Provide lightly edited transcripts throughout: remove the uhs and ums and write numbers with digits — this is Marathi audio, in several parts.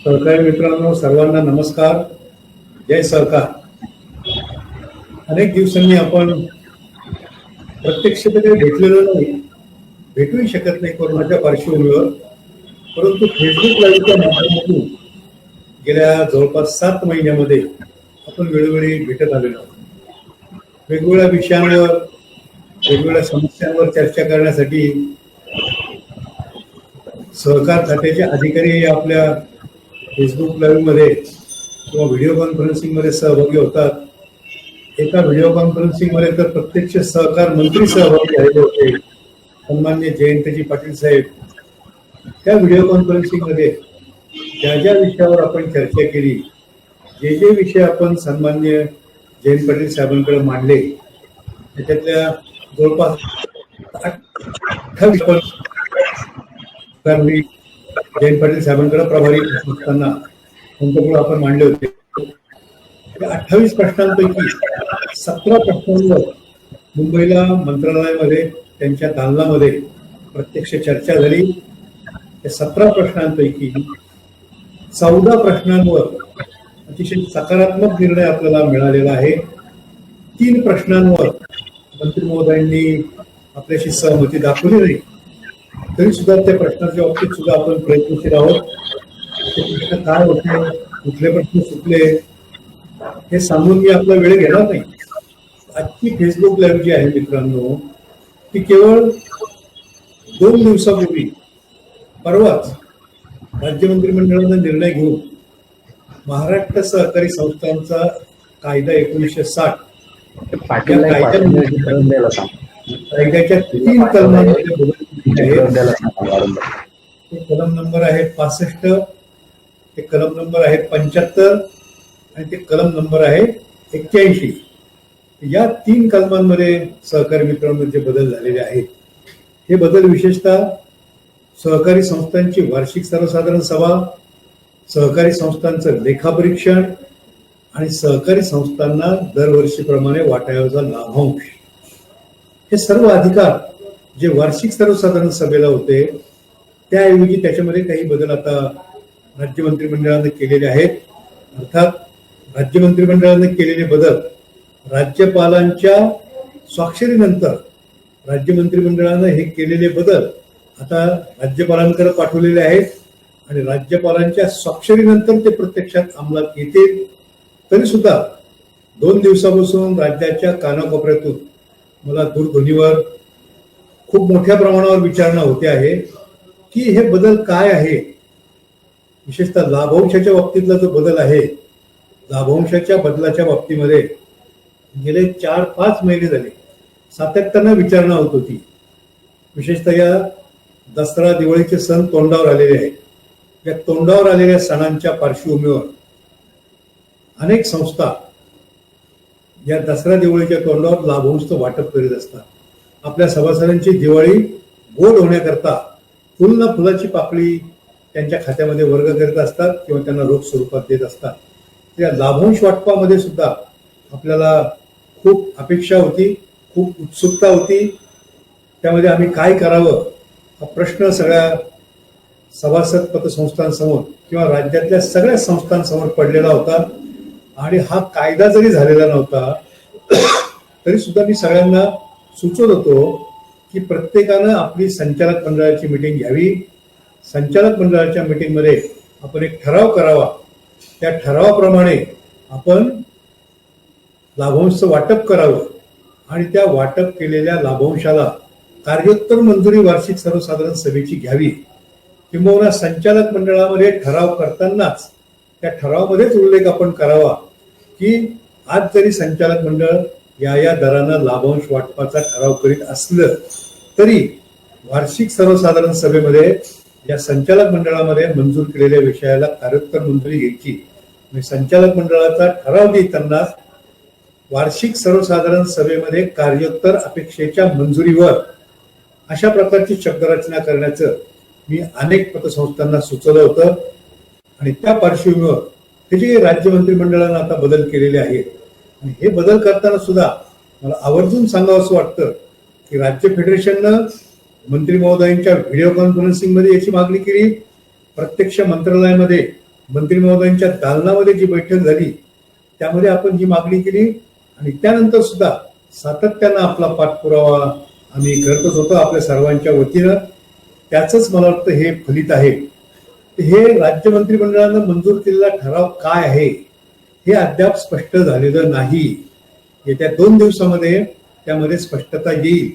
सहकारी मित्रांनो, सर्वांना नमस्कार. जय सहकार. अनेक दिवसांनी आपण प्रत्यक्ष तर भेटलेलो नाही, भेटूही शकत नाही कोरोनाच्या पार्श्वभूमीवर, परंतु फेसबुक लाईव्हच्या माध्यमातून गेल्या जवळपास 7 महिन्यामध्ये आपण वेळोवेळी भेटत आलेलो आहोत. वेगवेगळ्या विषयांवर, वेगवेगळ्या समस्यांवर चर्चा करण्यासाठी सहकार खात्याचे अधिकारी आपल्या फेसबुक लाईव्ह मध्ये किंवा व्हिडिओ कॉन्फरन्सिंग मध्ये सहभागी होतात. एका व्हिडिओ कॉन्फरन्सिंग मध्ये तर प्रत्यक्ष सहकार मंत्री सहभागी झालेले होते, सन्माननीय जयंतजी पाटील साहेब. त्या व्हिडिओ कॉन्फरन्सिंग मध्ये ज्या ज्या विषयावर आपण चर्चा केली, जे जे विषय आपण सन्माननीय जयंत पाटील साहेबांकडे मांडले, त्याच्यातल्या जवळपास 28 जयंत पाटील साहेबांकडे प्रभारी असताना त्यांच्याकडे आपण मांडले होते. 28 प्रश्नांपैकी 17 प्रश्नांवर मुंबईला मंत्रालयामध्ये त्यांच्या दालनामध्ये प्रत्यक्ष चर्चा झाली. त्या 17 प्रश्नांपैकी 14 प्रश्नांवर अतिशय सकारात्मक निर्णय आपल्याला मिळालेला आहे. 3 प्रश्नांवर मंत्री महोदयांनी आपल्याशी सहमती दाखवली नाही, तरी सुद्धा त्या प्रश्नाच्या बाबतीत सुद्धा आपण प्रयत्नशील आहोत. ते प्रश्न काय होते, कुठले प्रश्न सुटले, हे सांगून मी आपला वेळ घेणार नाही. आजची फेसबुक लाईव्ह जी आहे मित्रांनो, ती केवळ 2 दिवसापूर्वी परवाच राज्य मंत्रिमंडळाने निर्णय घेऊन महाराष्ट्र सहकारी संस्थांचा कायदा 1960 कायद्याच्या 3 कलमांमध्ये बदल केले आहेत. ते कलम नंबर आहे 65, ते कलम नंबर आहे 75 आणि ते कलम नंबर आहे 81. या 3 कलमांमध्ये सहकारी मित्रांनो जे बदल झालेले आहेत, हे बदल विशेषतः सहकारी संस्थांची वार्षिक सर्वसाधारण सभा, सहकारी संस्थांचं लेखापरीक्षण आणि सहकारी संस्थांना दरवर्षीप्रमाणे वाटायचा लाभांश, हे सर्व अधिकार जे वार्षिक सर्वसाधारण सभेला होते, त्याऐवजी त्याच्यामध्ये काही बदल आता राज्य मंत्रिमंडळाने केलेले आहेत. अर्थात राज्य मंत्रिमंडळाने केलेले बदल राज्यपालांच्या स्वाक्षरीनंतर राज्य मंत्रिमंडळाने हे केलेले बदल आता राज्यपालांकडे पाठवलेले आहेत आणि राज्यपालांच्या स्वाक्षरीनंतर ते प्रत्यक्षात अंमलात येतील. तरी सुद्धा 2 दिवसापासून राज्याच्या कानाकोपऱ्यातून मला दूरध्वनीवर खूप मोठ्या प्रमाणावर विचारणा होते आहे की हे बदल काय आहे. विशेषतः लाभांशाच्या बाबतीतला जो बदल आहे, लाभांशाच्या बदलाच्या बाबतीमध्ये गेले 4-5 महिने झाले सातत्यानं विचारणा होत होती. विशेषतः या दसरा दिवाळीचे सण तोंडावर आलेले आहेत. या तोंडावर आलेल्या सणांच्या पार्श्वभूमीवर अनेक संस्था या दसरा दिवाळीच्या तोंडावर लाभांश वाटप करीत असतात. आपल्या सभासदांची दिवाळी गोड होण्याकरता फुल ना फुलाची पाकळी त्यांच्या खात्यामध्ये वर्ग करत असतात किंवा त्यांना रोख स्वरूपात देत असतात. त्या लाभांश वाटपामध्ये सुद्धा आपल्याला खूप अपेक्षा होती, खूप उत्सुकता होती. त्यामध्ये आम्ही काय करावं हा प्रश्न सगळ्या सभासद पतसंस्थांसमोर किंवा राज्यातल्या सगळ्या संस्थांसमोर पडलेला होता. आणि हा कायदा जरी झालेला नव्हता तरी सुद्धा मी सगळ्यांना सुचवत होतो की प्रत्येकानं आपली संचालक मंडळाची मीटिंग घ्यावी. संचालक मंडळाच्या मीटिंगमध्ये आपण एक ठराव करावा. त्या ठरावाप्रमाणे आपण लाभांश वाटप करावं आणि त्या वाटप केलेल्या लाभांशाला कार्योत्तर मंजुरी वार्षिक सर्वसाधारण सभेची घ्यावी. किंवा संचालक मंडळामध्ये ठराव करतानाच त्या ठरावामध्येच उल्लेख आपण करावा की आज जरी संचालक मंडळ या दरानं लाभांश वाटपाचा ठराव करीत असलं तरी वार्षिक सर्वसाधारण सभेमध्ये या संचालक मंडळामध्ये मंजूर केलेल्या विषयाला कार्योत्तर मंजुरी घ्यायची. संचालक मंडळाचा ठराव देताना वार्षिक सर्वसाधारण सभेमध्ये कार्योत्तर अपेक्षेच्या मंजुरीवर अशा प्रकारची शब्दरचना करण्याचं मी अनेक पतसंस्थांना सुचवलं होतं. आणि त्या पार्श्वभूमीवर हे जे राज्य मंत्रिमंडळानं आता बदल केलेले आहेत, आणि हे बदल करताना सुद्धा मला आवर्जून सांगावं असं वाटतं की राज्य फेडरेशननं मंत्री महोदयांच्या व्हिडिओ कॉन्फरन्सिंग मध्ये याची मागणी केली, प्रत्यक्ष मंत्रालयामध्ये मंत्री महोदयांच्या दालनामध्ये जी बैठक झाली त्यामध्ये आपण ही मागणी केली आणि त्यानंतर सुद्धा सातत्यानं आपला पाठपुरावा आम्ही करतच होतो आपल्या सर्वांच्या वतीनं. त्याचंच मला वाटतं हे फलित आहे. हे राज्य मंत्रिमंडळानं मंजूर केलेला ठराव काय आहे हे अद्याप स्पष्ट झालेलं नाही. येत्या 2 दिवसामध्ये त्यामध्ये स्पष्टता येईल.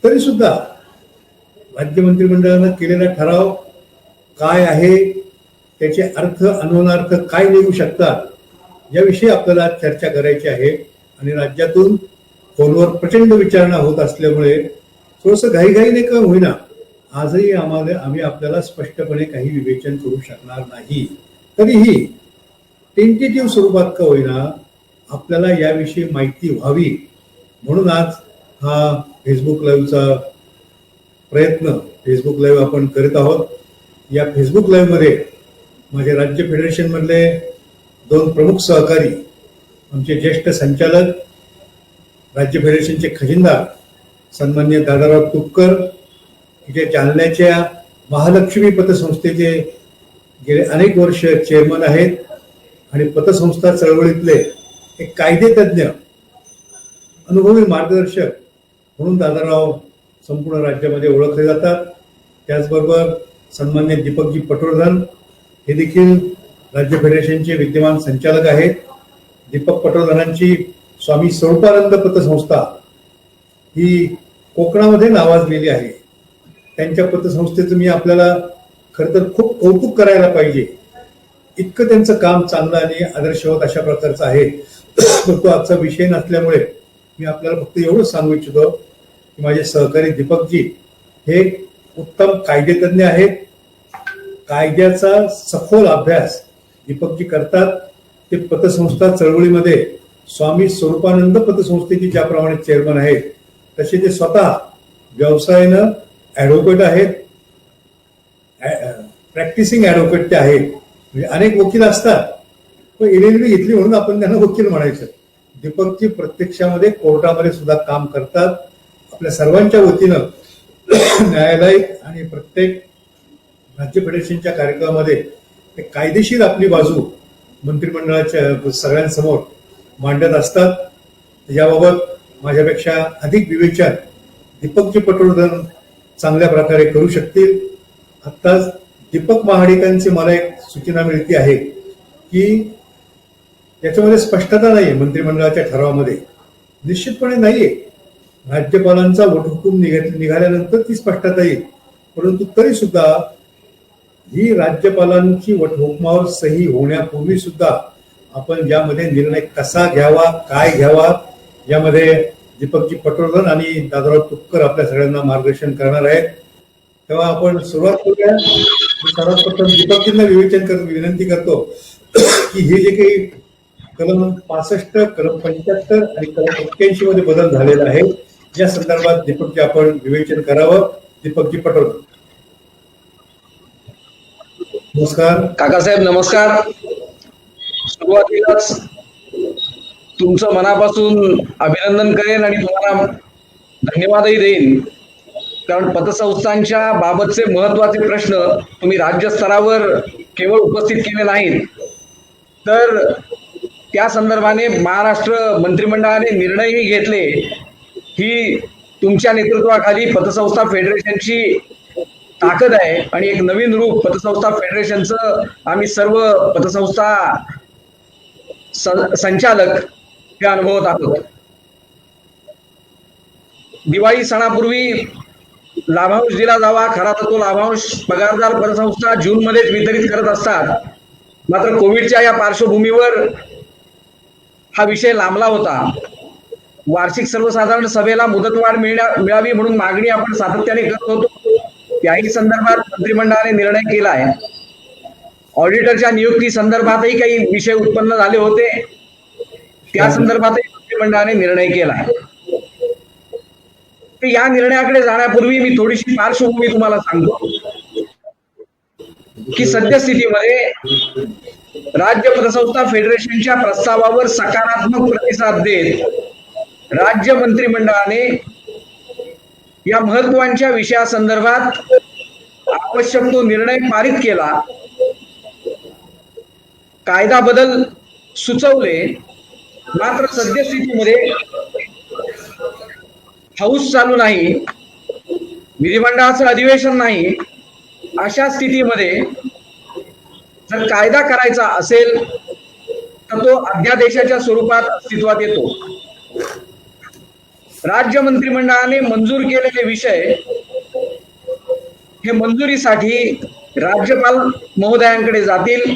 तरी सुद्धा राज्य मंत्रिमंडळानं केलेला ठराव काय आहे, त्याचे अर्थ अन्वनार्थ काय निघू शकतात याविषयी आपल्याला चर्चा करायची आहे. आणि राज्यातून फोनवर प्रचंड विचारणा होत असल्यामुळे थोडंसं घाईघाईने का होईना आजही आम्ही आपल्याला स्पष्टपणे काही विवेचन करू शकणार नाही. तरीही टेंटेटिव्ह स्वरूपात का होईना आपल्याला याविषयी माहिती व्हावी म्हणून आज हा फेसबुक लाईव्हचा प्रयत्न फेसबुक लाईव्ह आपण करीत आहोत. या फेसबुक लाईव्ह मध्ये माझे राज्य फेडरेशन मधले 2 प्रमुख सहकारी, आमचे ज्येष्ठ संचालक, राज्य फेडरेशनचे खजिनदार सन्माननीय दादाराव तुपकर, इथे जालन्याच्या महालक्ष्मी पतसंस्थेचे गेले अनेक वर्ष चेअरमन आहेत आणि पतसंस्था चळवळीतले एक कायदेतज्ञ, अनुभवी मार्गदर्शक म्हणून दादाराव संपूर्ण राज्यामध्ये ओळखले जातात. त्याचबरोबर सन्माननीय दीपकजी पटवर्धन हे देखील राज्य फेडरेशनचे विद्यमान संचालक आहेत. दीपक पटवर्धनांची स्वामी स्वरूपानंद पतसंस्था ही कोकणामध्ये नावाजलेली आहे. त्यांच्या पतसंस्थेचं मी आपल्याला खरं तर खूप कौतुक करायला पाहिजे. इतकं त्यांचं काम चांगलं आणि आदर्शवत अशा प्रकारचं आहे. तो आजचा विषय नसल्यामुळे मी आपल्याला फक्त एवढंच सांगू इच्छितो की माझे सहकारी दीपकजी हे उत्तम कायदेतज्ञ आहेत. कायद्याचा सखोल अभ्यास दीपकजी करतात. ते पतसंस्था चळवळीमध्ये स्वामी स्वरूपानंद पतसंस्थेची ज्याप्रमाणे चेअरमन आहेत तसे ते स्वतः व्यवसायानं ऍडव्होकेट आहेत. प्रॅक्टिसिंग ऍडव्होकेट ते आहेत. म्हणजे अनेक वकील असतात पण LLB घेतली म्हणून आपण त्यांना वकील म्हणायचं. दीपकजी प्रत्यक्षामध्ये कोर्टामध्ये सुद्धा काम करतात. आपल्या सर्वांच्या वतीनं न्यायालय आणि प्रत्येक राज्य फेडरेशनच्या कार्यक्रमामध्ये ते कायदेशीर आपली बाजू मंत्रिमंडळाच्या सगळ्यांसमोर मांडत असतात. याबाबत माझ्यापेक्षा अधिक विवेचन दीपकजी पटवर्धन चांगल्या प्रकारे करू शकतील. आत्ताच दीपक महाडिकांची मला एक सूचना मिळते आहे की याच्यामध्ये स्पष्टता नाहीये. मंत्रिमंडळाच्या ठरावामध्ये निश्चितपणे नाहीये. राज्यपालांचा वटहुकूम निघाल्यानंतर ती स्पष्टता येईल. परंतु तरी सुद्धा ही राज्यपालांची वटहुकमावर सही होण्यापूर्वी सुद्धा आपण यामध्ये निर्णय कसा घ्यावा, काय घ्यावा यामध्ये दीपकजी पटवर्धन आणि दादाराव तुपकर आपल्या सगळ्यांना मार्गदर्शन करणार आहेत. तेव्हा आपण सुरुवात करूया. सर्वात प्रथम दीपकजींना विनंती करतो की हे जे काही कलम 65, कलम 75 आणि कलम 81 मध्ये बदल झालेला आहे या संदर्भात दीपकजी आपण विवेचन करावं. दीपकजी पटवर्धन. नमस्कार काकासाहेब. नमस्कार. सुरुवातीलाच तुमचं मनापासून अभिनंदन करेन आणि तुम्हाला धन्यवादही देईन, कारण पतसंस्थांच्या बाबतचे महत्वाचे प्रश्न तुम्ही राज्य स्तरावर केवळ उपस्थित केले नाहीत तर त्या संदर्भाने महाराष्ट्र मंत्रिमंडळाने निर्णयही घेतले. ही तुमच्या नेतृत्वाखाली पतसंस्था फेडरेशनची ताकद आहे आणि एक नवीन रूप पतसंस्था फेडरेशनचं आम्ही सर्व पतसंस्था संचालक हे अनुभवत आहोत. दिवाळी सणापूर्वी लाभांश दिला जावा. खरा तर तो लाभांश पगारदार पतसंस्था जून मध्येच वितरित करत असतात. मात्र कोविडच्या या पार्श्वभूमीवर हा विषय लांबला होता. वार्षिक सर्वसाधारण सभेला मुदतवाढ मिळावी म्हणून मागणी आपण सातत्याने करत होतो. त्याही संदर्भात मंत्रिमंडळाने निर्णय केला आहे. ऑडिटरच्या नियुक्ती संदर्भातही काही विषय उत्पन्न झाले होते. त्या संदर्भातही मंत्रिमंडळाने निर्णय केला आहे. या निर्णयाकडे जाण्यापूर्वी मी थोडीशी पार्श्वभूमी तुम्हाला सांगतो की सद्यस्थितीमध्ये राज्य पतसंस्था फेडरेशनच्या प्रस्तावावर सकारात्मक प्रतिसाद देत राज्य मंत्रिमंडळाने या महत्वाच्या विषयासंदर्भात आवश्यक तो निर्णय पारित केला कायदा बदल सुचवले, मात्र सद्यस्थितीमध्ये हाऊस चालू नाही, विधिमंडळाचं अधिवेशन नाही, अशा स्थितीमध्ये जर कायदा करायचा असेल तर तो अध्यादेशाच्या स्वरूपात अस्तित्वात येतो. राज्य मंत्रिमंडळाने मंजूर केलेले विषय हे मंजुरीसाठी राज्यपाल महोदयांकडे जातील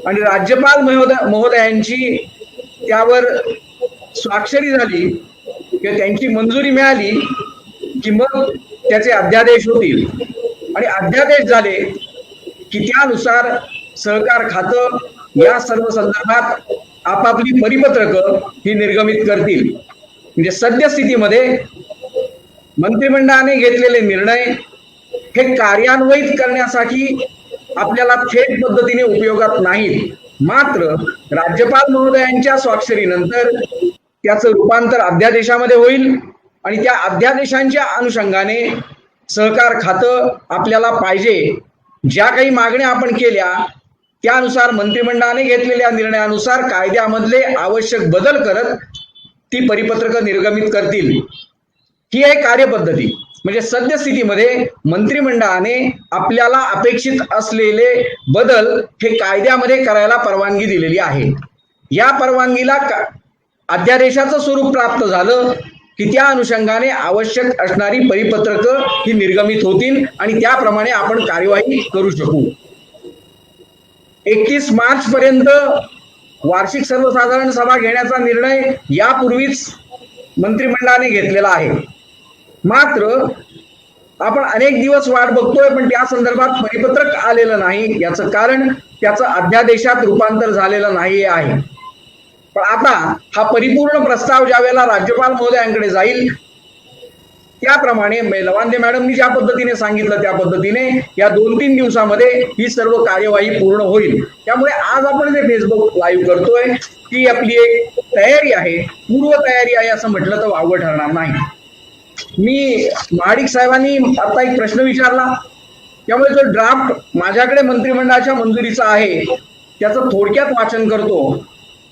आणि राज्यपाल महोदयांची त्यावर स्वाक्षरी झाली किंवा त्यांची मंजुरी मिळाली की मग त्याचे अध्यादेश होतील आणि अध्यादेश झाले की त्यानुसार सहकार खातं या सर्व संदर्भात आपापली परिपत्रकं ही निर्गमित करतील. म्हणजे सद्यस्थितीमध्ये मंत्रिमंडळाने घेतलेले निर्णय हे कार्यान्वित करण्यासाठी आपल्याला थेट पद्धतीने उपयोगात नाहीत, मात्र राज्यपाल महोदयांच्या स्वाक्षरीनंतर त्याचं रूपांतर अध्यादेशामध्ये होईल आणि त्या अध्यादेशांच्या अनुषंगाने सहकार खातं आपल्याला पाहिजे ज्या काही मागण्या आपण केल्या त्यानुसार मंत्रिमंडळाने घेतलेल्या निर्णयानुसार कायद्यामधले आवश्यक बदल करत ती परिपत्रकं निर्गमित करतील. ही आहे कार्यपद्धती. म्हणजे सद्यस्थितीमध्ये मंत्रिमंडळाने आपल्याला अपेक्षित असलेले बदल हे कायद्यामध्ये करायला परवानगी दिलेली आहे. या परवानगीला अध्यादेशाचं स्वरूप प्राप्त झालं की त्या अनुषंगाने आवश्यक असणारी परिपत्रकं ही निर्गमित होतील आणि त्याप्रमाणे आपण कार्यवाही करू शकू. 31 मार्च पर्यंत वार्षिक सर्वसाधारण सभा घेण्याचा निर्णय यापूर्वीच मंत्रिमंडळाने घेतलेला आहे. मात्र आपण अनेक दिवस वाट बघतोय पण त्या संदर्भात परिपत्रक आलेलं नाही. याचं कारण त्याचं अध्यादेशात रूपांतर झालेलं नाही आहे. पण आता हा परिपूर्ण प्रस्ताव ज्यावेळेला राज्यपाल महोदयांकडे जाईल त्याप्रमाणे लवांदे मॅडमनी ज्या पद्धतीने सांगितलं त्या पद्धतीने या 2-3 दिवसामध्ये ही सर्व कार्यवाही पूर्ण होईल. त्यामुळे आज आपण जे फेसबुक लाईव्ह करतोय ती आपली एक तयारी आहे, पूर्व तयारी आहे असं म्हटलं तर वावगं ठरणार नाही. मी महाडिक साहेबांनी आता एक प्रश्न विचारला, त्यामुळे जो ड्राफ्ट माझ्याकडे मंत्रिमंडळाच्या मंजुरीचा आहे त्याचं थोडक्यात वाचन करतो.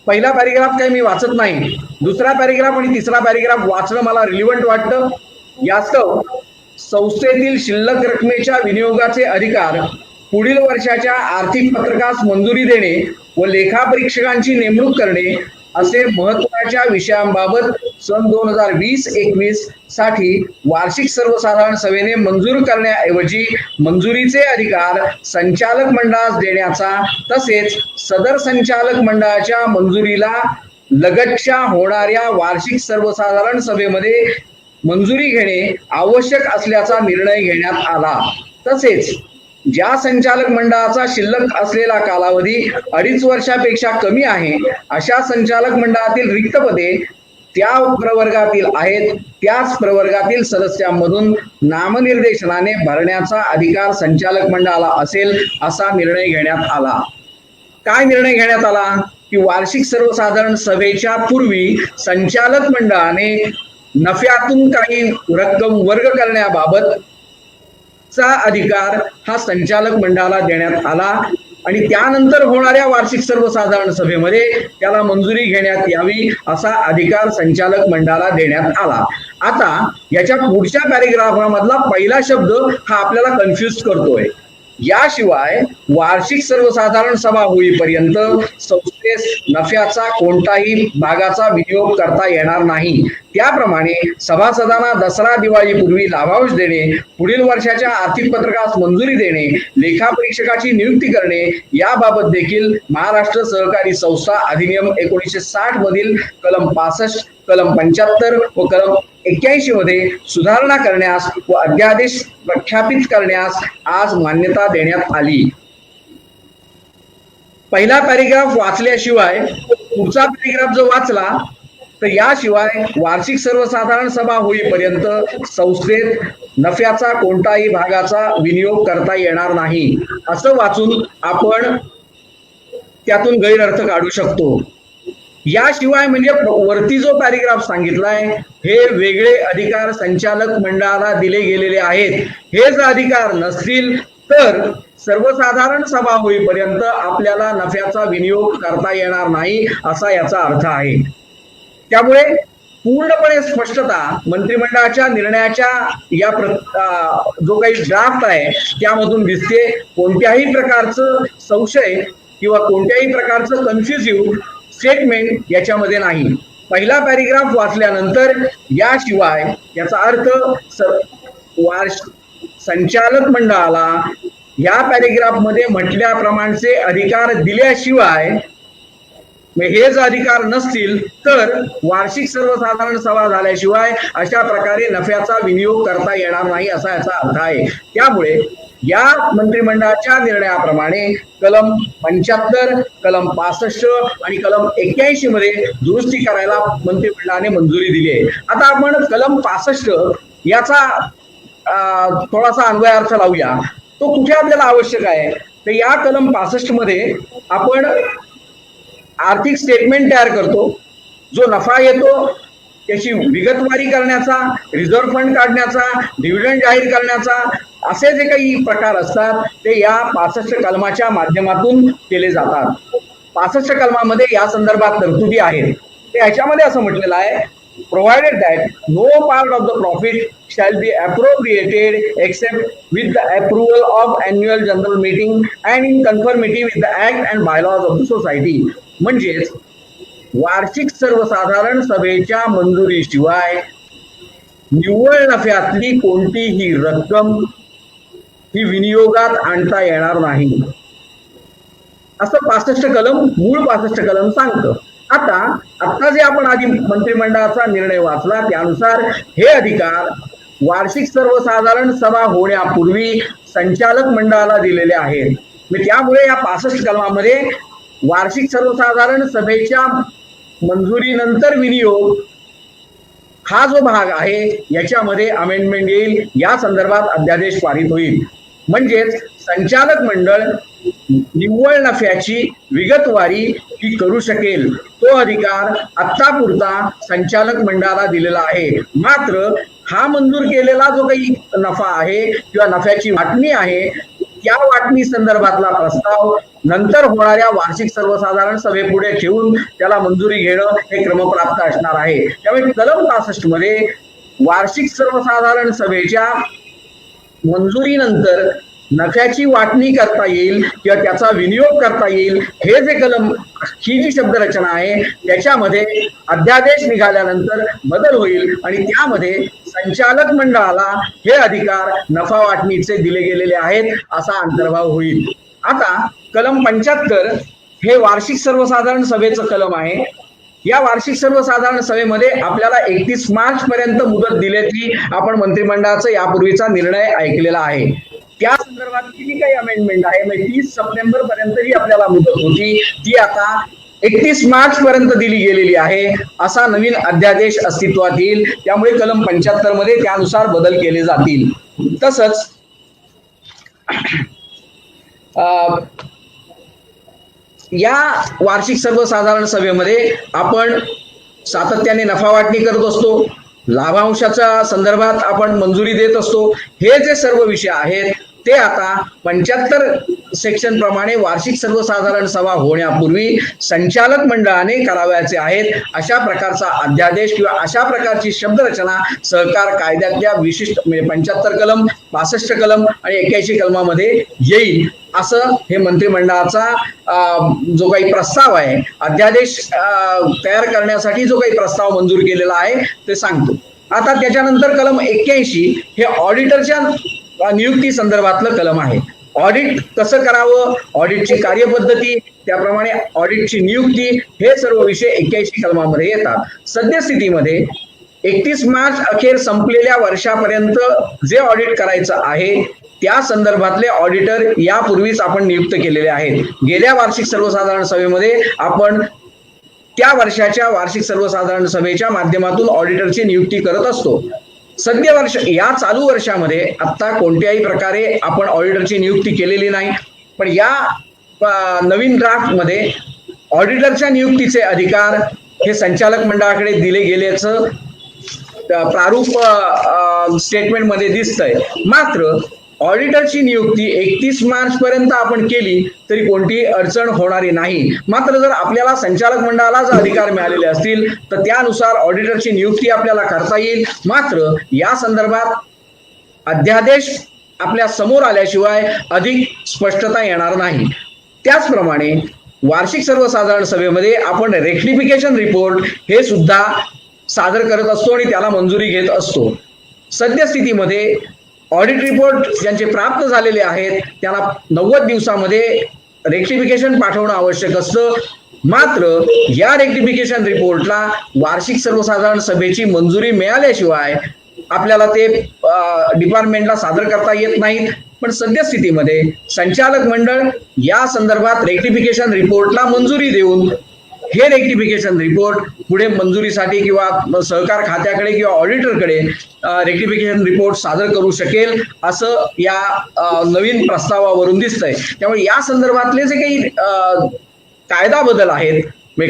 पहिला पॅरेग्राफ काही मी वाचत नाही, दुसरा पॅरेग्राफ आणि तिसरा पॅरेग्राफ वाचणं मला रिलिव्हंट वाटतं. यास्तव संस्थेतील शिल्लक रकमेच्या विनियोगाचे अधिकार पुढील वर्षाच्या आर्थिक पत्रकास मंजुरी देणे व लेखापरीक्षकांची नेमणूक करणे असे महत्त्वाच्या विषयांबाबत सन 2020-21 साठी वार्षिक सर्वसाधारण सभेने मंजूर करण्याऐवजी मंजुरीचे अधिकार संचालक मंडळास देण्याचा तसेच सदर संचालक मंडळाच्या मंजुरीला लगतच्या होणाऱ्या वार्षिक सर्वसाधारण सभेमध्ये मंजुरी घेणे आवश्यक असल्याचा निर्णय घेण्यात आला. तसेच ज्या संचालक मंडळाचा शिल्लक असलेला कालावधी 2.5 वर्षापेक्षा कमी आहे अशा संचालक मंडळातील रिक्त पदे त्या प्रवर्गातील आहेत त्याच प्रवर्गातील सदस्यांमधून नामनिर्देशनाने भरण्याचा अधिकार संचालक मंडळाला असेल असा निर्णय घेण्यात आला. काय निर्णय घेण्यात आला की वार्षिक सर्वसाधारण सभेच्या पूर्वी संचालक मंडळाने नफ्यातून काही रक्कम वर्ग करण्याबाबत चा अधिकार हा संचालक मंडळाला देण्यात आला आणि त्यानंतर होणाऱ्या वार्षिक सर्वसाधारण सभेमध्ये त्याला मंजुरी घेण्यात यावी असा अधिकार संचालक मंडळाला देण्यात आला. आता याच्या पुढच्या पॅरेग्राफमधला पहिला शब्द हा आपल्याला कन्फ्युज करतोय. याशिवाय वार्षिक सर्वसाधारण सभा होईपर्यंत संस्थेस नफ्याचा कोणताही भागाचा विनियोग करता येणार नाही. त्याप्रमाणे सभासदांना दसरा दिवाळीपूर्वी लाभांश देणे, पुढील वर्षाच्या आर्थिक पत्रकास मंजुरी देणे, लेखापरीक्षकाची नियुक्ती करणे याबाबत देखील महाराष्ट्र सहकारी संस्था अधिनियम 1960 मधील कलम 65, कलम 75 व कलम 81 मध्ये सुधारणा करण्यास व अध्यादेश प्रख्यापित करण्यास आज मान्यता देण्यात आली. पहिला पॅरेग्राफ वाचल्याशिवाय पुढचा पॅरेग्राफ जो वाचला तर याशिवाय वार्षिक सर्वसाधारण सभा होईपर्यंत संस्थेत नफ्याचा कोणताही भागाचा विनियोग करता येणार नाही असं वाचून आपण त्यातून गैरअर्थ काढू शकतो. याशिवाय म्हणजे वरती जो पॅरेग्राफ सांगितलाय हे वेगळे अधिकार संचालक मंडळाला दिले गेलेले आहेत. हे जर अधिकार नसतील तर सर्वसाधारण सभा होईपर्यंत आपल्याला नफ्याचा विनियोग करता येणार नाही असा याचा अर्थ आहे. त्यामुळे पूर्णपणे स्पष्टता मंत्रिमंडळाच्या निर्णयाच्या या जो काही ड्राफ्ट आहे त्यामधून दिसते. कोणत्याही प्रकारचं संशय किंवा कोणत्याही प्रकारचं कन्फ्युजिव्ह स्टेटमेंट याच्यामध्ये नाही. पहिला पॅरेग्राफ वाचल्यानंतर याशिवाय याचा अर्थ संचालक मंडळाला या पॅरेग्राफ मध्ये म्हटल्याप्रमाणेचे अधिकार दिल्याशिवाय हे जर अधिकार नसतील तर वार्षिक सर्वसाधारण सभा झाल्याशिवाय अशा प्रकारे नफ्याचा विनियोग करता येणार नाही असा याचा अर्थ आहे. त्यामुळे या मंत्रिमंडळाच्या निर्णयाप्रमाणे कलम 75, कलम 65 आणि कलम 81 मध्ये दुरुस्ती करायला मंत्रिमंडळाने मंजुरी दिली आहे. आता आपण कलम 65 याचा थोडासा अन्वयार्थ लावूया. तो कुठे आपल्याला आवश्यक आहे तर या कलम 65 मध्ये आपण आर्थिक स्टेटमेंट तयार करतो. जो नफा येतो त्याची विगतवारी करण्याचा, रिझर्व्ह फंड काढण्याचा, डिव्हिडंड जाहीर करण्याचा असे जे काही प्रकार असतात ते या 65 कलमाच्या माध्यमातून केले जातात. 65 कलमामध्ये या संदर्भात तरतुदी आहेत. ते ह्याच्यामध्ये असं म्हटलेलं आहे, provided that no part of the profit shall be appropriated except with the approval of annual general meeting and in conformity with the act and bylaws of the society. म्हणजेच वार्षिक सर्वसाधारण सभेच्या मंजुरीशिवाय निव्वळ नफ्यातली कोणतीही रक्कम ही विनियोगात आणता येणार नाही असं 65 कलम मूळ 65 कलम सांगतं. आता जे आपण आधी मंत्रिमंडळाचा निर्णय वाचला त्यानुसार हे अधिकार वार्षिक सर्वसाधारण सभा होण्यापूर्वी संचालक मंडळाला दिलेले आहेत. त्यामुळे या 65 कलमामध्ये वार्षिक सर्वसाधारण सभेच्या मंजुरीनंतर विनियोग हा जो भाग आहे याच्यामध्ये अमेंडमेंट येईल. या संदर्भात अध्यादेश पारित होईल. म्हणजेच संचालक मंडळ निव्वळ नफ्याची विगतवारी ही करू शकेल. तो अधिकार आत्तापुरता संचालक मंडळाला दिलेला आहे. मात्र हा मंजूर केलेला जो काही नफा आहे किंवा नफ्याची वाटणी आहे त्या वाटणी संदर्भातला प्रस्ताव नंतर होणाऱ्या वार्षिक सर्वसाधारण सभेपुढे ठेवून त्याला मंजुरी घेणं हे क्रमप्राप्त असणार आहे. त्यामुळे कलम 65 मध्ये वार्षिक सर्वसाधारण सभेच्या मंजुरीनंतर नफ्याची वाटणी करता येईल किंवा त्याचा विनियोग करता येईल हे जे कलम ही जी शब्दरचना आहे त्याच्यामध्ये अध्यादेश निघाल्यानंतर बदल होईल आणि त्यामध्ये संचालक मंडळाला हे अधिकार नफा वाटणीचे दिले गेलेले आहेत असा अंतर्भाव होईल. आता कलम 75 हे वार्षिक सर्वसाधारण सभेचं कलम आहे. या वार्षिक सर्वसाधारण सभेमध्ये आपल्याला 31 मार्च पर्यंत मुदत दिल्याची आपण मंत्रिमंडळाचा यापूर्वीचा निर्णय ऐकलेला आहे. त्या संदर्भात किती काही अमेंडमेंट आहे म्हणजे 30 सप्टेंबर पर्यंत ही आपल्याला मुदत होती ती आता 31 मार्च पर्यंत दिली गेलेली आहे. असा नवीन अध्यादेश अस्तित्वात येईल. त्यामुळे कलम 75 मध्ये त्यानुसार बदल केले जातील. तसंच या वार्षिक सर्वसाधारण सभेमध्ये आपण सातत्याने नफा वाटणी करत असतो. लाभांशाच्या संदर्भात आपण मंजुरी देत असतो. हे जे सर्व विषय आहेत ते आता 75 सेक्शन प्रमाणे वार्षिक सर्वसाधारण सभा होण्यापूर्वी संचालक मंडळाने करावयाचे आहेत. अशा प्रकारचा अध्यादेश किंवा अशा प्रकारची शब्दरचना सहकार कायद्यातल्या विशिष्ट म्हणजे 75 कलम 65 कलम आणि 81 कलमामध्ये येईल असं हे मंत्रिमंडळाचा जो काही प्रस्ताव आहे अध्यादेश तयार करण्यासाठी जो काही प्रस्ताव मंजूर केलेला आहे ते सांगतो. आता त्याच्यानंतर कलम 81 हे ऑडिटरच्या नियुक्ती संदर्भातलं कलम आहे. ऑडिट कसं करावं, ऑडिटची कार्यपद्धती, त्याप्रमाणे ऑडिटची नियुक्ती हे सर्व विषय 81 कलमामध्ये येतात. सद्यस्थितीमध्ये 31 मार्च अखेर संपलेल्या वर्षापर्यंत जे ऑडिट करायचं आहे त्या संदर्भातले ऑडिटर यापूर्वीच आपण नियुक्त केलेले आहेत. गेल्या वार्षिक सर्वसाधारण सभेमध्ये आपण त्या वर्षाच्या वार्षिक सर्वसाधारण सभेच्या माध्यमातून ऑडिटरची नियुक्ती करत असतो. सध्या वर्ष या चालू वर्षामध्ये आता कोणत्याही प्रकारे आपण ऑडिटरची नियुक्ती केलेली नाही. पण या नवीन ड्राफ्ट मध्ये ऑडिटरच्या नियुक्तीचे अधिकार हे संचालक मंडळाकडे दिले गेल्याचं प्रारूप स्टेटमेंट मध्ये दिसतंय. मात्र ऑडिटरची नियुक्ती 31 मार्च पर्यंत आपण केली तरी कोणतीही अडचण होणारी नाही. मात्र जर आपल्याला संचालक मंडळाला जर अधिकार मिळालेले असतील तर त्यानुसार ऑडिटरची नियुक्ती आपल्याला करता येईल. मात्र या संदर्भात अध्यादेश आपल्या समोर आल्याशिवाय अधिक स्पष्टता येणार नाही. त्याचप्रमाणे वार्षिक सर्वसाधारण सभेमध्ये आपण रेक्टिफिकेशन रिपोर्ट हे सुद्धा सादर करत असतो आणि त्याला मंजुरी घेत असतो. सद्यस्थितीमध्ये ऑडिट रिपोर्ट ज्यांचे प्राप्त झालेले आहेत त्यांना 90 दिवसामध्ये रेक्टिफिकेशन पाठवणं आवश्यक असतं. मात्र या रेक्टिफिकेशन रिपोर्टला वार्षिक सर्वसाधारण सभेची मंजुरी मिळाल्याशिवाय आपल्याला ते डिपार्टमेंटला सादर करता येत नाहीत. पण सद्यस्थितीमध्ये संचालक मंडळ या संदर्भात रेक्टिफिकेशन रिपोर्टला मंजुरी देऊन हे रेक्टिफिकेशन रिपोर्ट पुढे मंजुरीसाठी किंवा सहकार खात्याकडे किंवा ऑडिटरकडे रेक्टिफिकेशन रिपोर्ट सादर करू शकेल असं या नवीन प्रस्तावावरून दिसतंय. त्यामुळे या संदर्भातले जे काही कायदा बदल आहेत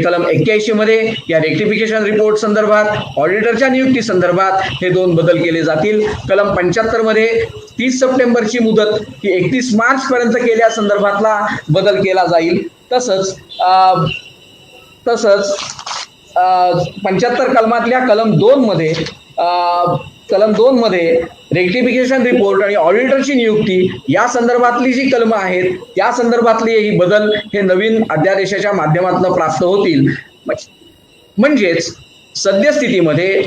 कलम 81 मध्ये या रेक्टिफिकेशन रिपोर्ट संदर्भात ऑडिटरच्या नियुक्ती संदर्भात हे 2 बदल केले जातील. कलम 75 मध्ये 30 सप्टेंबरची मुदत ही 31 मार्च पर्यंत केल्या संदर्भातला बदल केला जाईल. तसंच 75 कलमातल्या कलम 2 मध्ये रेक्टिफिकेशन रिपोर्ट आणि ऑडिटरची नियुक्ती या संदर्भातली जी कलमं आहेत त्या संदर्भातले ही बदल हे नवीन अध्यादेशाच्या माध्यमातून प्राप्त होतील. म्हणजेच सद्यस्थितीमध्ये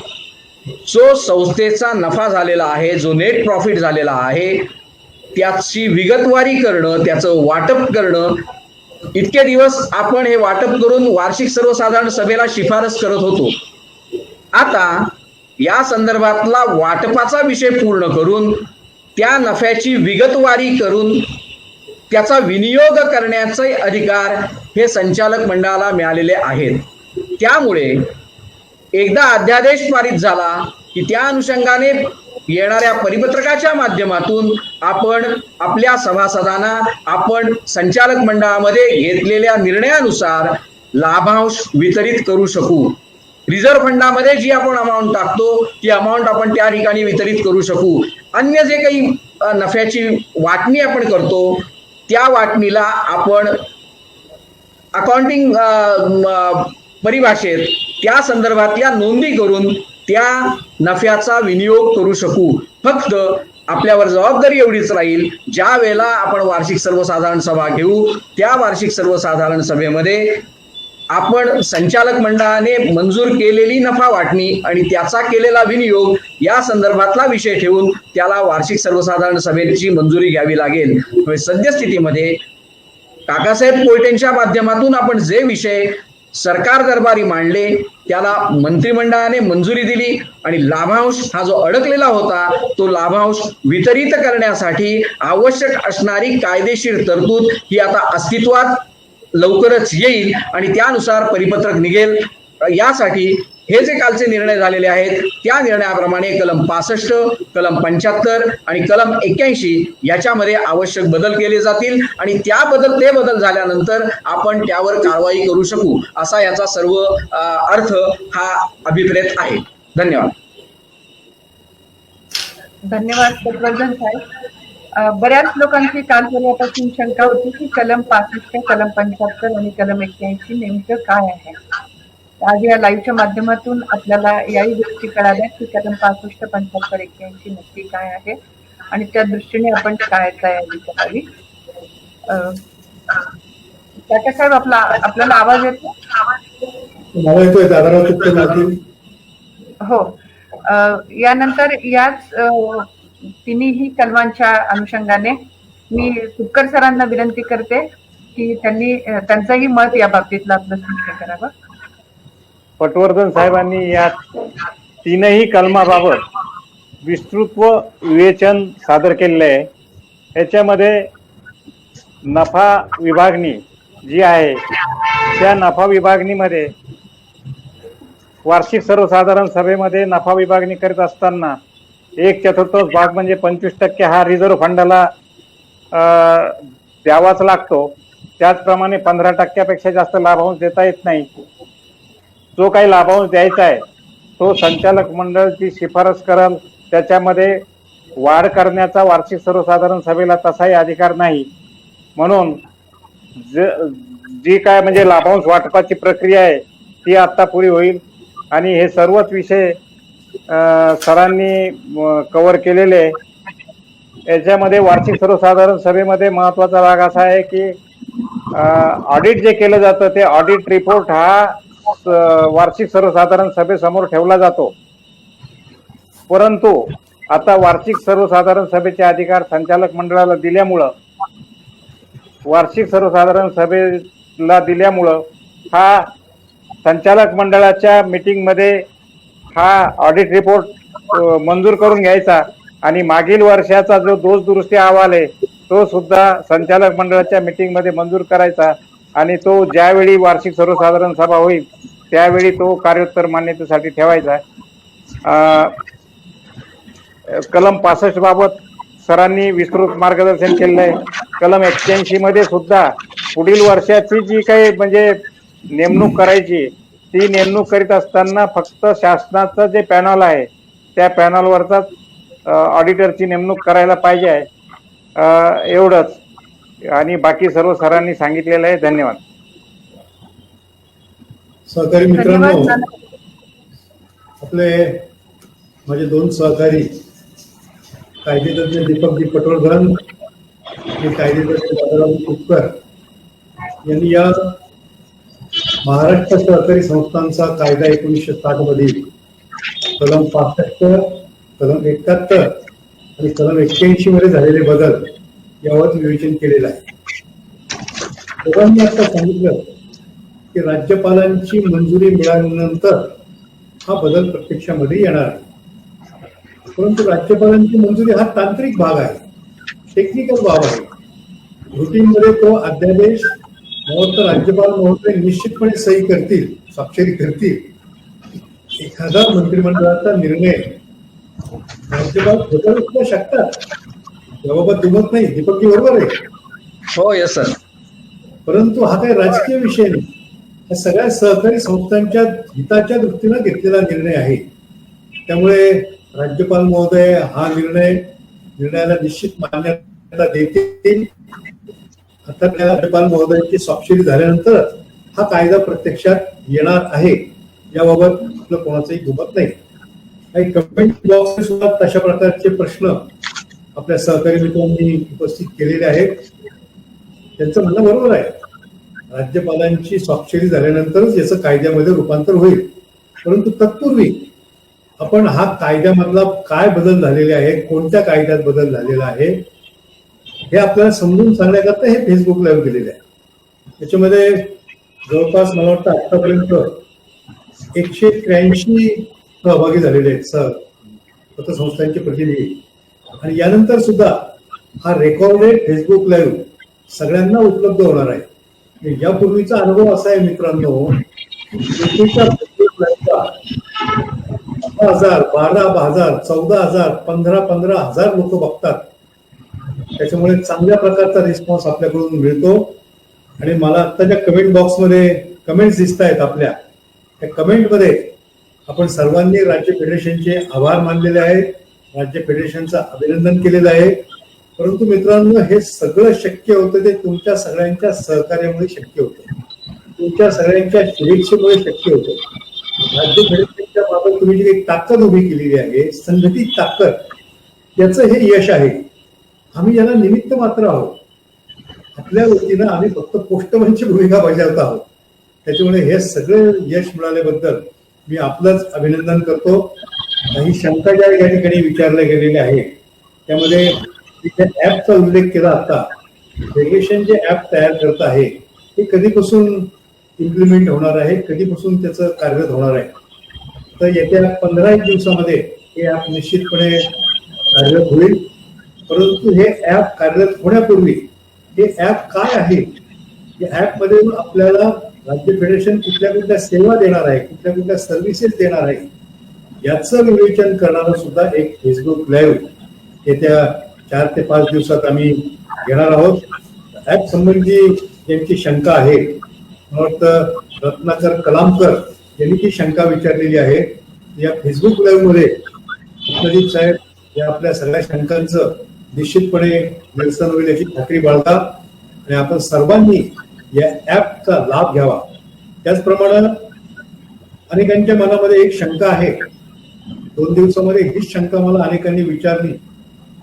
जो संस्थेचा नफा झालेला आहे, जो नेट प्रॉफिट झालेला आहे त्याची विगतवारी करणं, त्याचं वाटप करणं, इतके दिवस आपण हे वाटप करून वार्षिक सर्वसाधारण सभेला शिफारस करत होतो. आता या संदर्भातला वाटपाचा विषय पूर्ण करून त्या नफ्याची विगतवारी करून त्याचा विनियोग करण्याचे अधिकार हे संचालक मंडळाला मिळालेले आहेत. त्यामुळे एकदा अध्यादेश पारित झाला की त्या अनुषंगाने येणाऱ्या परिपत्रकाच्या माध्यमातून आपण आपल्या सभासदांना आपण संचालक मंडळामध्ये घेतलेल्या निर्णयानुसार लाभांश वितरित करू शकू. रिझर्व्ह फंडामध्ये जी आपण अमाऊंट टाकतो ती अमाऊंट आपण त्या ठिकाणी वितरित करू शकू. अन्य जे काही नफ्याची वाटणी आपण करतो त्या वाटणीला आपण अकाउंटिंग परिभाषेत त्या संदर्भातल्या नोंदी करून त्या नफ्याचा विनियोग करू शकू. फक्त आपल्यावर जबाबदारी एवढीच राहील, ज्या वेळेला आपण वार्षिक सर्वसाधारण सभा घेऊ त्या वार्षिक सर्वसाधारण सभेमध्ये आपण संचालक मंडळाने मंजूर केलेली नफा वाटणी आणि त्याचा केलेला विनियोग या संदर्भातला विषय ठेवून त्याला वार्षिक सर्वसाधारण सभेची मंजुरी घ्यावी लागेल. सद्यस्थितीमध्ये काकासाहेब कोयटेंच्या माध्यमातून आपण जे विषय सरकार दरबारी मांडले त्याला मंत्रिमंडळाने मंजुरी दिली आणि लाभांश हा जो अडकलेला होता तो लाभांश वितरित करण्यासाठी आवश्यक असणारी कायदेशीर तरतूद ही आता अस्तित्वात लवकरच येईल आणि त्यानुसार परिपत्रक निघेल. यासाठी हे जे कालचे निर्णय झालेले आहेत त्या निर्णयाप्रमाणे कलम 65, कलम 75 आणि कलम 81 याच्यामध्ये आवश्यक बदल केले जातील आणि ते बदल झाल्यानंतर आपण त्यावर कारवाई करू शकू असा याचा सर्व अर्थ हा अभिप्रेत आहे. धन्यवाद. धन्यवाद पटवर्धन साहेब. बऱ्याच लोकांची कालपर्यंतपासून शंका होती की कलम 65, कलम 75 आणि कलम 81 नेमकं काय आहे. आज या लाईव्हच्या माध्यमातून आपल्याला याही गोष्टी कळाल्या की कलम 65, 75, 81 नक्की काय आहे आणि त्या दृष्टीने आपण काय तयारी करावी. काका साहेब आपल्याला आवाज येतो? येतोय दादाराव तुपटे बोलतील. हो. यानंतर याच तिन्ही कलमांच्या अनुषंगाने मी तुपकर सरांना विनंती करते की त्यांनी त्यांचंही मत या बाबतीतलं आपलं स्पष्ट करावं. पटवर्धन साहेबांनी या तीनही कलमाबाबत विस्तृत विवेचन सादर केलेलं आहे. याच्यामध्ये नफा विभागणी जी आहे त्या नफा विभागणीमध्ये वार्षिक सर्वसाधारण सभेमध्ये नफा विभागणी करीत असताना 1/4 भाग म्हणजे 25% हा रिझर्व्ह फंडाला द्यावाच लागतो. त्याचप्रमाणे 15% जास्त लाभांश देता येत नाही. जो काही लाभांश द्यायचा आहे तो संचालक मंडळ जी शिफारस करेल त्याच्यामध्ये वाढ करण्याचा वार्षिक सर्वसाधारण सभेला तसाही अधिकार नाही. म्हणून जी काय म्हणजे लाभांश वाटपाची प्रक्रिया आहे ती आता पुरी होईल आणि हे सर्वच विषय सरांनी कव्हर केलेले आहे. याच्यामध्ये वार्षिक सर्वसाधारण सभेमध्ये महत्वाचा भाग असा आहे की ऑडिट जे केलं जातं ते ऑडिट रिपोर्ट हा वार्षिक सर्वसाधारण सभेसमोर ठेवला जातो. परंतु आता वार्षिक सर्वसाधारण सभेचे अधिकार संचालक मंडळाला दिल्यामुळं हा संचालक मंडळाच्या मीटिंगमध्ये हा ऑडिट रिपोर्ट मंजूर करून घ्यायचा आणि मागील वर्षाचा जो दोष दुरुस्ती अहवाल आहे तो सुद्धा संचालक मंडळाच्या मीटिंगमध्ये मंजूर करायचा आणि तो ज्यावेळी वार्षिक सर्वसाधारण सभा होईल त्यावेळी तो कार्योत्तर मान्यतेसाठी ठेवायचा. कलम 65 बाबत सरांनी विस्तृत मार्गदर्शन केलेलं आहे. कलम 81 मध्ये सुद्धा पुढील वर्षाची जी काही म्हणजे नेमणूक करायची ती नेमणूक करीत असताना फक्त शासनाचं जे पॅनल आहे त्या पॅनलवरचाच ऑडिटरची नेमणूक करायला पाहिजे आहे. एवढंच आणि बाकी सर्व सरांनी सांगितलेलं आहे. धन्यवाद. सहकारी मित्रांनो, आपले माझे 2 सहकारी कायदेतज्ञ दीपकजी पटवर्धन आणि कायदेतज्ञ दादाराव कुपकर यांनी या महाराष्ट्र सहकारी संस्थांचा कायदा 1960 मधील कलम 65, कलम 71 आणि कलम 81 मध्ये झालेले बदल यावर विवेचन केलेलं आहे. दोघांनी आता सांगितलं की राज्यपालांची मंजुरी मिळाल्यानंतर हा बदल प्रत्यक्षामध्ये येणार आहे. परंतु राज्यपालांची मंजुरी हा तांत्रिक भाग आहे, टेक्निकल बाब आहे. रुटीनमध्ये तो अध्यादेश तर राज्यपाल महोदय निश्चितपणे सही करतील, स्वाक्षरी करतील. एखादा मंत्रिमंडळाचा निर्णय राज्यपाल बदलू शकतात याबाबत दुमत नाही. दीपकजी बरोबर आहे? हो, येस सर. परंतु हा काही राजकीय विषय नाही, हा सगळ्या सहकारी संस्थांच्या हिताच्या दृष्टीने घेतलेला निर्णय आहे. त्यामुळे राज्यपाल महोदय हा निर्णयाला निश्चित मान्यता देतील. आता त्या राज्यपाल महोदयांची स्वाक्षरी झाल्यानंतर हा कायदा प्रत्यक्षात येणार आहे याबाबत आपलं कोणाचंही दुमत नाही. काही कमेंट बॉक्स सुद्धा तशा प्रकारचे प्रश्न आपल्या सहकारी मित्रांनी उपस्थित केलेले आहेत. त्यांचं म्हणणं बरोबर आहे, राज्यपालांची स्वाक्षरी झाल्यानंतरच याचं कायद्यामध्ये रूपांतर होईल. परंतु तत्पूर्वी आपण हा कायद्यामधला काय बदल झालेले आहे, कोणत्या कायद्यात बदल झालेला आहे हे आपल्याला समजून सांगण्याकरता हे फेसबुक लाईव्ह केलेले आहे. त्याच्यामध्ये जवळपास मला वाटतं आतापर्यंत 183 सहभागी झालेले आहेत पतसंस्थांचे प्रतिनिधी. आणि यानंतर सुद्धा हा रेकॉर्डेड फेसबुक लाईव्ह सगळ्यांना उपलब्ध होणार आहे. यापूर्वीचा अनुभव असा आहे मित्रांनो, 10,000, 12,000, 14,000, 15,000 लोक बघतात. त्याच्यामुळे चांगल्या प्रकारचा रिस्पॉन्स आपल्याकडून मिळतो. आणि मला आता ज्या कमेंट बॉक्समध्ये कमेंट्स दिसत आहेत आपल्या, त्या कमेंटमध्ये आपण सर्वांनी राज्य फेडरेशनचे आभार मानलेले आहेत, राज्य फेडरेशनचं अभिनंदन केलेलं आहे. परंतु मित्रांनो, हे सगळं शक्य होतं ते तुमच्या सगळ्यांच्या सहकार्यामुळे शक्य होतं, तुमच्या सगळ्यांच्या शुभेच्छेमुळे शक्य होतं. राज्य फेडरेशनच्या बाबत तुम्ही जी एक ताकद उभी केलेली आहे, संघटित ताकद, याचं हे यश आहे. आम्ही याला निमित्त मात्र आहोत. आपल्या वतीनं आम्ही फक्त पोस्टमनची भूमिका बजावत आहोत. त्याच्यामुळे हे सगळे यश मिळाल्याबद्दल मी आपलंच अभिनंदन करतो. काही शंका ज्या या ठिकाणी विचारल्या गेलेल्या आहे त्यामध्ये तिथे ऍपचा उल्लेख केला. आता फेडरेशन जे ऍप तयार करत आहे ते कधीपासून इम्प्लिमेंट होणार आहे, कधीपासून त्याचं कार्यरत होणार आहे, तर येत्या 15 दिवसामध्ये हे ऍप निश्चितपणे कार्यरत होईल. परंतु हे ऍप कार्यरत होण्यापूर्वी हे ऍप काय आहे, या ऍप मध्ये आपल्याला राज्य फेडरेशन कुठल्या सेवा देणार आहे, कुठल्या सर्व्हिसेस देणार आहे याचं विवेचन करणारं सुद्धा एक फेसबुक लाईव्ह येत्या 4 ते 5 दिवसात आम्ही घेणार आहोत. ऍप संबंधी ज्यांची शंका आहे, मला वाटतं रत्नाकर कलामकर यांनी ती शंका विचारलेली आहे. या फेसबुक लाईव्ह मध्ये प्रदीप साहेब या आपल्या सगळ्या शंकांचं निश्चितपणे निरसन होईल याची खात्री बाळगा आणि आपण सर्वांनी या ऍपचा लाभ घ्यावा. त्याचप्रमाणे अनेकांच्या मनामध्ये एक शंका आहे, 2 दिवसामध्ये हीच शंका मला अनेकांनी विचारली.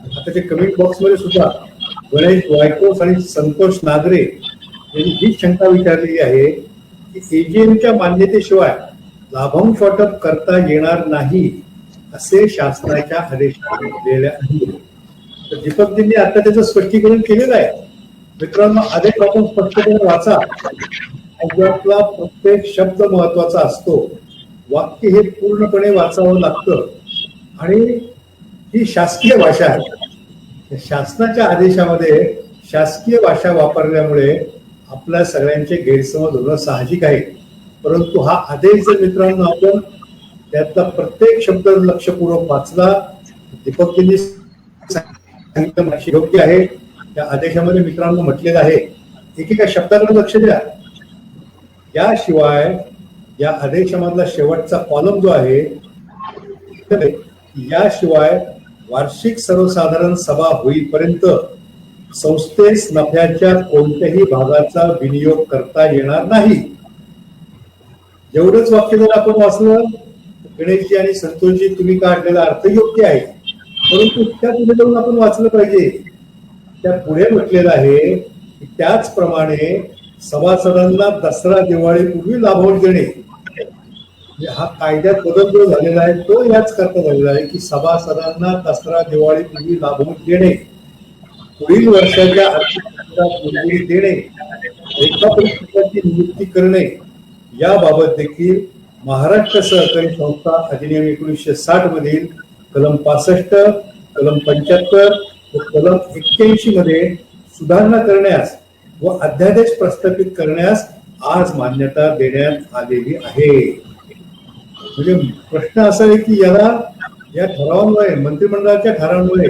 आताच्या कमेंट बॉक्समध्ये सुद्धा गणेश वायकोस आणि संतोष नागरे यांनी हीच शंका विचारलेली आहे की एजीएमच्या मान्यतेशिवाय लाभांश वाटप करता येणार नाही असे शासनाच्या आदेशात म्हटलेले आहे. तर दीपकजींनी आता त्याचं स्पष्टीकरण केलेलं आहे. मित्रांनो, आदेश आपण स्पष्टपणे वाचा. आपला प्रत्येक शब्द महत्वाचा असतो. वाक्य हे पूर्णपणे वाचावं लागतं आणि ही शासकीय भाषा आहे. शासनाच्या आदेशामध्ये शासकीय भाषा वापरल्यामुळे आपल्या सगळ्यांचे गैरसमज होणं साहजिक आहे. परंतु हा आदेश जर मित्रांनो आपण त्यातला प्रत्येक शब्द लक्षपूर्वक वाचला, दीपकजींनी सांगितलं योग्य आहे. त्या आदेशामध्ये मित्रांनो म्हटलेलं आहे, एकेका शब्दाकडे लक्ष द्या. याशिवाय या आदेशामधला शेवटचा कॉलम जो आहे, याशिवाय वार्षिक सर्वसाधारण सभा होईपर्यंत संस्थेस नफ्याच्या कोणत्याही भागाचा विनियोग करता येणार नाही. एवढंच वाक्य जर आपण वाचलं, गणेशजी आणि संतोषजी तुम्ही काढलेला अर्थ योग्य आहे, परंतु त्या पुढे जाऊन आपण वाचलं पाहिजे. त्या पुढे म्हटलेलं आहे की त्याचप्रमाणे सभासदांना दसरा दिवाळीपूर्वी लाभांश देणे. हा कायद्यात बदल जो झालेला आहे तो याच करता झालेला आहे की सभासदांना दसरा दिवाळीपूर्वी लाभांश देणे, पुढील वर्षाच्या आर्थिक वर्षात मंजुरी देणे, लेखापरीक्षकाची नियुक्ती करणे याबाबत देखील महाराष्ट्र सहकारी संस्था अधिनियम 1960 मधील कलम 65, कलम 75 व कलम 81 मध्ये सुधारणा करण्यास व अध्यादेश प्रस्थापित करण्यास आज मान्यता देण्यात आलेली आहे. म्हणजे प्रश्न असा आहे की याला या ठरावांमुळे, मंत्रिमंडळाच्या ठरावांमुळे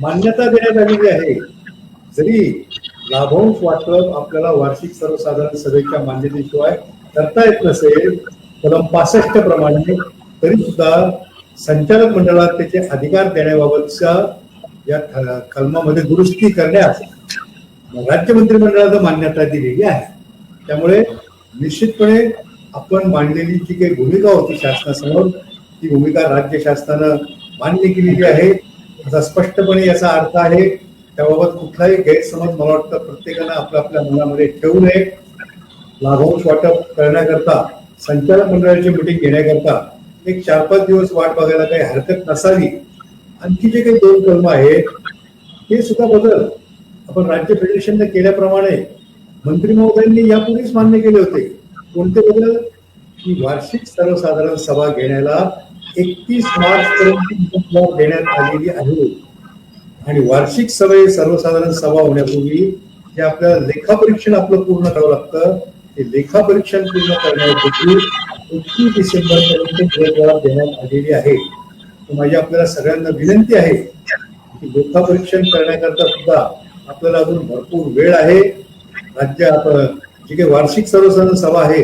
मान्यता देण्यात आलेली आहे. जरी लाभांश वाटप आपल्याला वार्षिक सर्वसाधारण सभेच्या मान्यतेशिवाय करता येत नसेल कलम 65 प्रमाणे, तरी सुद्धा संचालक मंडळात त्याचे अधिकार देण्याबाबतच्या या कलमामध्ये दुरुस्ती करण्यास राज्य मंत्रिमंडळाला मान्यता दिलेली आहे. त्यामुळे निश्चितपणे आपण मांडलेली जी काही भूमिका होती शासनासमोर, ती भूमिका राज्य शासनानं मान्य केलेली आहे. असा स्पष्टपणे याचा अर्थ आहे. त्याबाबत कुठलाही गैरसमज मला वाटतं प्रत्येकानं आपल्या आपल्या मनामध्ये ठेवू नये. लाभांश वाटप करण्याकरता संचालक मंडळाची मिटिंग घेण्याकरता एक 4-5 दिवस वाट बघायला काही हरकत नसावी. आणखी जे काही 2 कलम आहेत हे सुद्धा बदल आपण राज्य फेडरेशनने केल्याप्रमाणे मंत्री महोदयांनी यापूर्वीच मान्य केले होते. कोणते बदल? की वार्षिक सर्वसाधारण सभा घेण्याला 31 मार्च पर्यंत देण्यात आलेली आहे आणि वार्षिक सर्वसाधारण सभा होण्यापूर्वी जे आपल्याला लेखापरीक्षण आपलं पूर्ण करावं लागतं, ते लेखापरीक्षण पूर्ण करण्यासाठी 31 डिसेंबर पर्यंत देण्यात आलेली आहे. माझी आपल्याला सगळ्यांना विनंती आहे की लेखापरीक्षण करण्याकरता सुद्धा आपल्याला अजून भरपूर वेळ आहे. राज्य जी काही वार्षिक सर्वसाधारण सभा आहे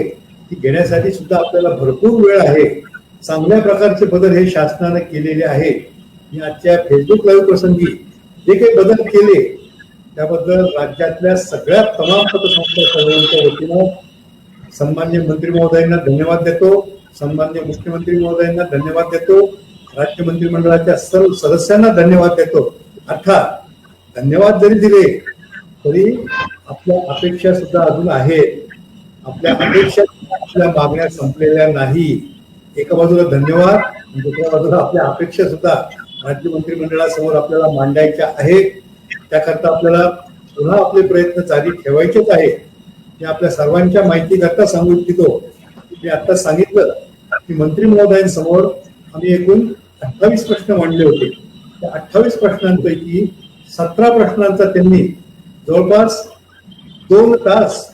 ती घेण्यासाठी सुद्धा आपल्याला भरपूर वेळ आहे. चांगल्या प्रकारचे बदल हे शासनाने केलेले आहे. मी आजच्या फेसबुक लाईव्ह प्रसंगी जे काही बदल केले त्याबद्दल राज्यातल्या सगळ्या तमाम पतसंस्था सर्वांच्या वतीनं सन्माननीय मंत्री महोदयांना धन्यवाद देतो, सन्माननीय मुख्यमंत्री महोदयांना धन्यवाद देतो, राज्य मंत्रिमंडळाच्या सर्व सदस्यांना धन्यवाद देतो. अर्थात धन्यवाद जरी दिले तरी आपल्या अपेक्षा सुद्धा अजून आहेत. आपल्या अपेक्षा, आपल्या मागण्या संपलेल्या नाही. एका बाजूला धन्यवाद, दुसऱ्या बाजूला आपल्या अपेक्षा सुद्धा राज्य मंत्रिमंडळासमोर आपल्याला मांडायच्या आहेत. त्याकरता आपल्याला पुन्हा आपले प्रयत्न जारी ठेवायचेच आहेत. मी आपल्या सर्वांच्या माहितीकरता सांगू इच्छितो. मी आता सांगितलं की मंत्री महोदयांसमोर आम्ही एकूण 28 प्रश्न मांडले होते. त्या 28 प्रश्नांपैकी 17 प्रश्नांचा त्यांनी जवळपास 2 तास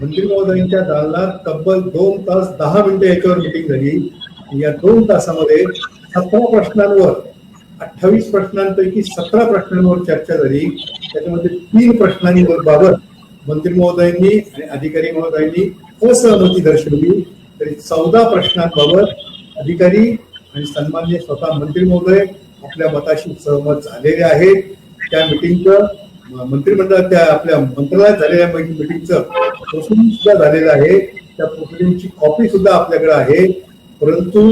मंत्री महोदयांच्या दालनात तब्बल 2 तास 10 मिनिटं याच्यावर मिटिंग झाली. या 2 तासामध्ये 17 प्रश्नांवर 28 प्रश्नांपैकी 17 प्रश्नांवर चर्चा झाली. त्याच्यामध्ये 3 प्रश्नांबाबत मंत्री महोदयांनी आणि अधिकारी महोदयांनी असहमती दर्शवली. तरी 14 प्रश्नांबाबत अधिकारी आणि सन्माननीय स्वतः मंत्री महोदय आपल्या मताशी सहमत झालेले आहेत. त्या मिटिंगचं मंत्रिमंडळात त्या आपल्या मंत्रालयात झालेल्या मिटिंगचं प्रोसिडिंग सुद्धा झालेलं आहे. त्या प्रोसिडिंगची कॉपी सुद्धा आपल्याकडे आहे. परंतु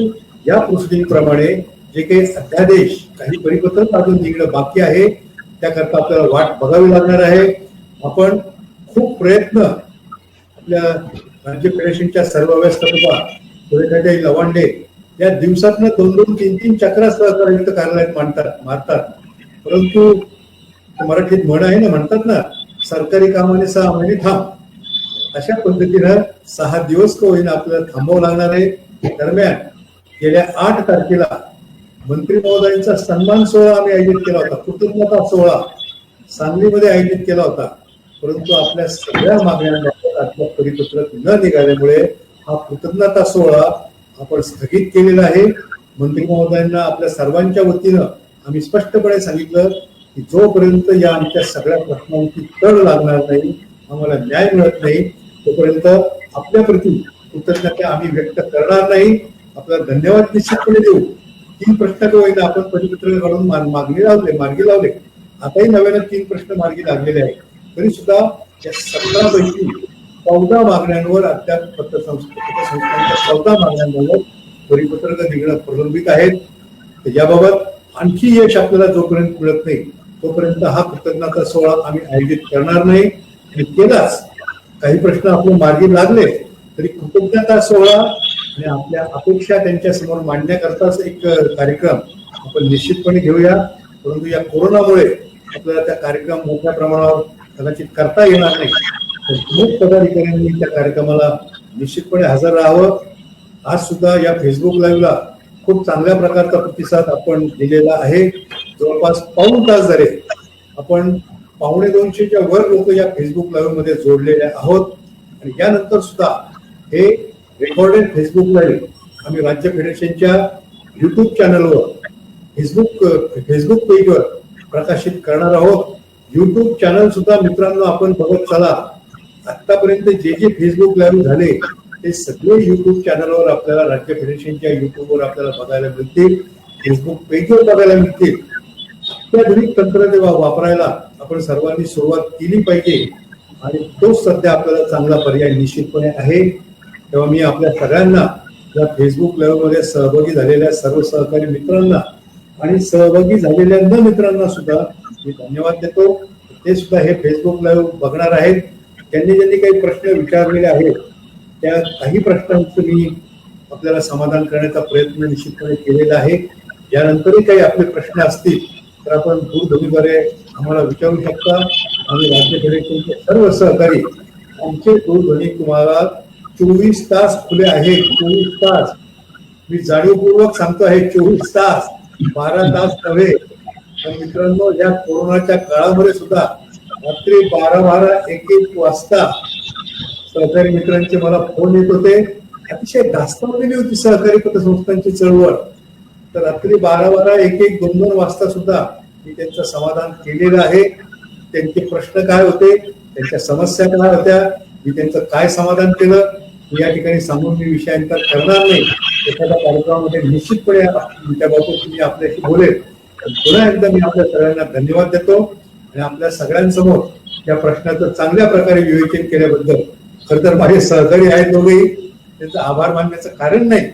या प्रोसिडिंग प्रमाणे जे काही अध्यादेश काही परिपत्रक अजून निघणं बाकी आहे त्याकरता आपल्याला वाट बघावी लागणार आहे. आपण खूप प्रयत्न आपल्या राज्य फेडरेशनच्या सर्व व्यवस्थापका सुरेखाताई लवांडे या दिवसातनं 2-2, 3-3 चक्रा सहकार्यायुक्त कार्यालयात मारतात. परंतु मराठीत म्हण आहे ना, म्हणतात ना, सरकारी कामाने 6 महिने थांब. अशा पद्धतीनं 6 दिवस का होईना आपल्याला थांबावं लागणार आहे. दरम्यान गेल्या 8 तारखेला मंत्री महोदयांचा सन्मान सोहळा आम्ही आयोजित केला होता. कृतज्ञता सोहळा सांगलीमध्ये आयोजित केला होता. परंतु आपल्या सगळ्या मागण्यांबाबत आपलं परिपत्रक न निघाल्यामुळे हा कृतज्ञता सोहळा आपण स्थगित केलेला आहे. मंत्री महोदयांना आपल्या सर्वांच्या वतीनं आम्ही स्पष्टपणे सांगितलं की जोपर्यंत या आमच्या सगळ्या प्रश्नांची तड लागणार नाही, आम्हाला न्याय मिळत नाही, तोपर्यंत आपल्या प्रती कृतज्ञता आम्ही व्यक्त करणार नाही. आपल्याला धन्यवाद निश्चितपणे देऊ. 3 प्रश्न का होईना आपण परिपत्रक काढून मार्गी लावले. आताही नव्यानं 3 प्रश्न मार्गी लागलेले आहेत. तरी सुद्धा या 17 पैकी 14 मागण्यांवर अद्याप पतसंस्थांच्या 14 मागण्यांवर परिपत्रक निघणं प्रलंबित आहेत. याबाबत आणखी यश आपल्याला जोपर्यंत मिळत नाही तोपर्यंत हा कृतज्ञता सोहळा आम्ही आयोजित करणार नाही. आणि केलाच काही प्रश्न आपले मार्गी लागले तरी कृतज्ञता सोहळा आणि आपल्या अपेक्षा त्यांच्या समोर मांडण्याकरताच एक कार्यक्रम आपण निश्चितपणे घेऊया. परंतु या कोरोनामुळे आपल्याला त्या कार्यक्रम मोठ्या प्रमाणावर कदाचित करता येणार नाही. तर प्रमुख पदाधिकाऱ्यांनी त्या कार्यक्रमाला निश्चितपणे हजर राहावं. आज सुद्धा या फेसबुक लाईव्हला खूप चांगल्या प्रकारचा प्रतिसाद आपण दिलेला आहे. जवळपास पाऊण तास झाले आपण 150-200च्या वर लोक या फेसबुक लाईव्ह मध्ये जोडलेले आहोत. आणि यानंतर सुद्धा हे रेकॉर्डेड फेसबुक लाईव्ह आम्ही राज्य फेडरेशनच्या युट्यूब चॅनलवर फेसबुक पेजवर प्रकाशित करणार आहोत. युट्यूब चॅनल सुद्धा मित्रांनो आपण बघत चला. आतापर्यंत जे फेसबुक लाईव्ह झाले ते सगळे युट्यूब चॅनलवर आपल्याला राज्य फेडरेशनच्या युट्यूबवर आपल्याला बघायला मिळतील, फेसबुक पेजवर बघायला मिळतील. अत्याधुनिक तंत्रज्ञान वापरायला आपण सर्वांनी सुरुवात केली पाहिजे आणि तोच सध्या आपल्याला चांगला पर्याय निश्चितपणे आहे. तेव्हा मी आपल्या सगळ्यांना या फेसबुक लाईव्ह मध्ये सहभागी झालेल्या सर्व सहकारी मित्रांना आणि सहभागी झालेल्या न मित्रांना सुद्धा मी धन्यवाद देतो. ते सुद्धा हे फेसबुक लाईव्ह बघणार आहेत. त्यांनी ज्यांनी काही प्रश्न विचारलेले आहेत त्या काही प्रश्नांचं मी आपल्याला समाधान करण्याचा प्रयत्न निश्चितपणे केलेला आहे. यानंतरही काही आपले प्रश्न असतील तर आपण दूरध्वनीद्वारे आम्हाला विचारू शकता. आणि राज्य फेडरेशनचे सर्व सहकारी आमचे दूरध्वनी तुम्हाला 24 तास खुले आहेत. 24 तास मी जाणीवपूर्वक सांगतो आहे. 24 तास, 12 तास नव्हे. तर मित्रांनो, या कोरोनाच्या काळामध्ये सुद्धा रात्री 12-12, 1-1 वाजता सहकारी मित्रांचे मला फोन येत होते. अतिशय धास्तावलेली होती सहकारी पतसंस्थांची चळवळ. तर रात्री 12-12, 1-1, 2-2 वाजता सुद्धा मी त्यांचं समाधान केलेलं आहे. त्यांचे प्रश्न काय होते, त्यांच्या समस्या काय होत्या, मी त्यांचं काय समाधान केलं या ठिकाणी सांगून मी विषयांतर करणार नाही. एखाद्या कार्यक्रमामध्ये निश्चितपणे त्याबाबत मी आपल्याशी बोलेल. पुन्हा एकदा मी आपल्या सगळ्यांना धन्यवाद देतो आणि आपल्या सगळ्यांसमोर या प्रश्नाचं चांगल्या प्रकारे विवेचन केल्याबद्दल खर तर माझे सहकारी आहेत दोघेही, त्यांचा आभार मानण्याचं कारण नाही,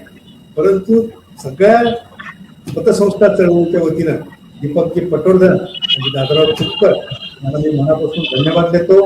परंतु सगळ्या पतसंस्था चळवळीच्या वतीनं दीपकजी पटवर्धन आणि दादाराव चुटकर यांना मी मनापासून धन्यवाद देतो.